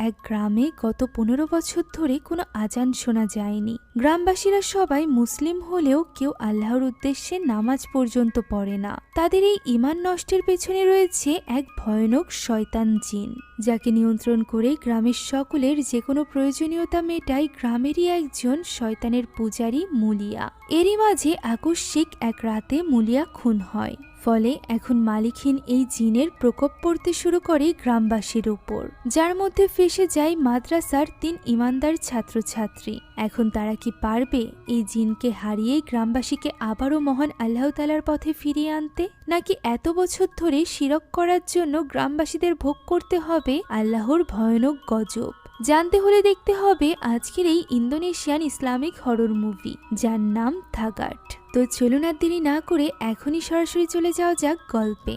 এক গ্রামে গত 15 বছর ধরে কোনো আজান শোনা যায়নি। গ্রামবাসীরা সবাই মুসলিম হলেও কেউ আল্লাহর উদ্দেশ্যে নামাজ পর্যন্ত পড়ে না। তাদের এই ঈমান নষ্টের পেছনে রয়েছে এক ভয়ানক শয়তান জিন, যাকে নিয়ন্ত্রণ করে গ্রামের সকলের যে কোনো প্রয়োজনীয়তা মেটায় গ্রামেরই একজন শয়তানের পূজারী মুলিয়া। এরই মাঝে আকস্মিক এক রাতে মুলিয়া খুন হয়। ফলে এখন মালিকহীন এই জিনের প্রকোপ পড়তে শুরু করে গ্রামবাসীর উপর, যার মধ্যে ফেঁসে যায় মাদ্রাসার 3 ইমানদার ছাত্রছাত্রী। এখন তারা কি পারবে এই জিনকে হারিয়ে গ্রামবাসীকে আবারও মহান আল্লাহ তাআলার পথে ফিরিয়ে আনতে, নাকি এত বছর ধরে শিরক করার জন্য গ্রামবাসীদের ভোগ করতে হবে আল্লাহর ভয়ানক গজব? জানতে হলে দেখতে হবে আজকের এই ইন্দোনেশিয়ান ইসলামিক হরর মুভি, যার নাম থাগাট। তো চলুন আর দেরি না করে এখনই সরাসরি চলে যাওয়া যাক গল্পে।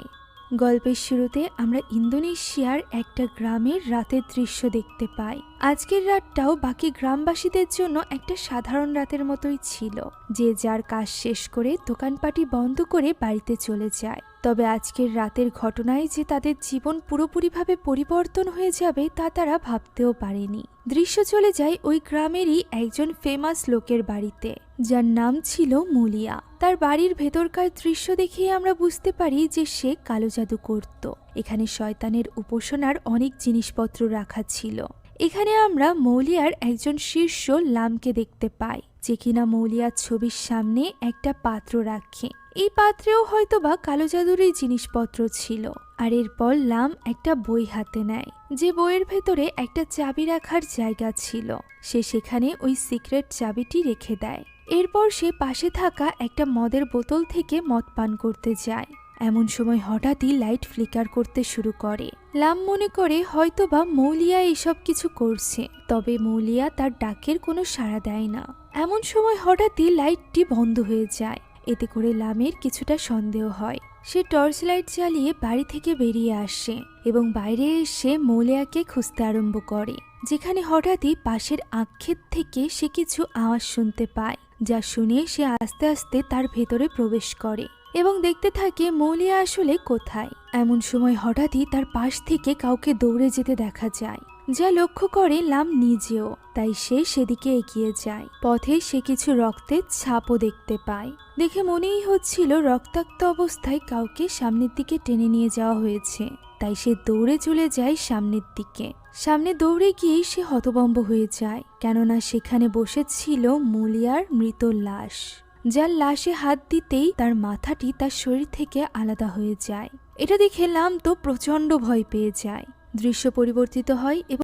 গল্পের শুরুতে আমরা ইন্দোনেশিয়ার একটা গ্রামের রাতের দৃশ্য দেখতে পাই। আজকের রাতটাও বাকি গ্রামবাসীদের জন্য একটা সাধারণ রাতের মতোই ছিল। যে যার কাজ শেষ করে দোকানপাটি বন্ধ করে বাড়িতে চলে যায়। তবে আজকের রাতের ঘটনায় যে তাদের জীবন পুরোপুরিভাবে পরিবর্তন হয়ে যাবে তা তারা ভাবতেও পারেনি। দৃশ্য চলে যায় ওই গ্রামেরই একজন ফেমাস লোকের বাড়িতে, যার নাম ছিল মুলিয়া। তার বাড়ির ভেতরকার দৃশ্য দেখেই আমরা বুঝতে পারি যে সে কালো জাদু করত। এখানে শয়তানের উপাসনার অনেক জিনিসপত্র রাখা ছিল। এখানে আমরা মৌলিয়ার একজন শীর্ষ লামকে দেখতে পাই, যে কিনা মৌলিয়ার ছবির সামনে একটা পাত্র রাখে। এই পাত্রেও হয়তোবা কালো জাদুরই জিনিসপত্র ছিল। আর এরপর লাম একটা বই হাতে নেয়, যে বইয়ের ভেতরে একটা চাবি রাখার জায়গা ছিল। সে সেখানে ওই সিক্রেট চাবিটি রেখে দেয়। এরপর সে পাশে থাকা একটা মদের বোতল থেকে মদ পান করতে যায়। এমন সময় হঠাৎই লাইট ফ্লিকার করতে শুরু করে। লাম মনে করে হয়তোবা মৌলিয়া এসব কিছু করছে, তবে মৌলিয়া তার ডাকের কোনো সাড়া দেয় না। এমন সময় হঠাৎই লাইটটি বন্ধ হয়ে যায়। এতে করে লামের কিছুটা সন্দেহ হয়। সে টর্চ লাইট জ্বালিয়ে বাড়ি থেকে বেরিয়ে আসে এবং বাইরে এসে মৌলিয়াকে খুঁজতে আরম্ভ করে। যেখানে হঠাৎই পাশের আক্ষেপ থেকে সে কিছু আওয়াজ শুনতে পায়, যা শুনে সে আস্তে আস্তে তার ভেতরে প্রবেশ করে এবং দেখতে থাকে মৌলিয়া আসলে কোথায়। এমন সময় হঠাৎই তার পাশ থেকে কাউকে দৌড়ে যেতে দেখা যায়, যা লক্ষ্য করে লাম নিজেও। তাই সে সেদিকে এগিয়ে যায়। পথে সে কিছু রক্তের ছাপও দেখতে পায়। দেখে মনেই হচ্ছিল রক্তাক্ত অবস্থায় কাউকে সামনের দিকে টেনে নিয়ে যাওয়া হয়েছে। তাই সে দৌড়ে চলে যায় সামনের দিকে। সামনে দৌড়ে গিয়ে সে হতভম্ব হয়ে যায়, কেননা সেখানে বসেছিল মুলিয়ার মৃত লাশ, যার লাশে হাত দিতেই তার মাথাটি তার শরীর থেকে আলাদা হয়ে যায়। এটা দেখে লাম তো প্রচন্ড ভয় পেয়ে যায়। দৃশ্য পরিবর্তিত হয় এবং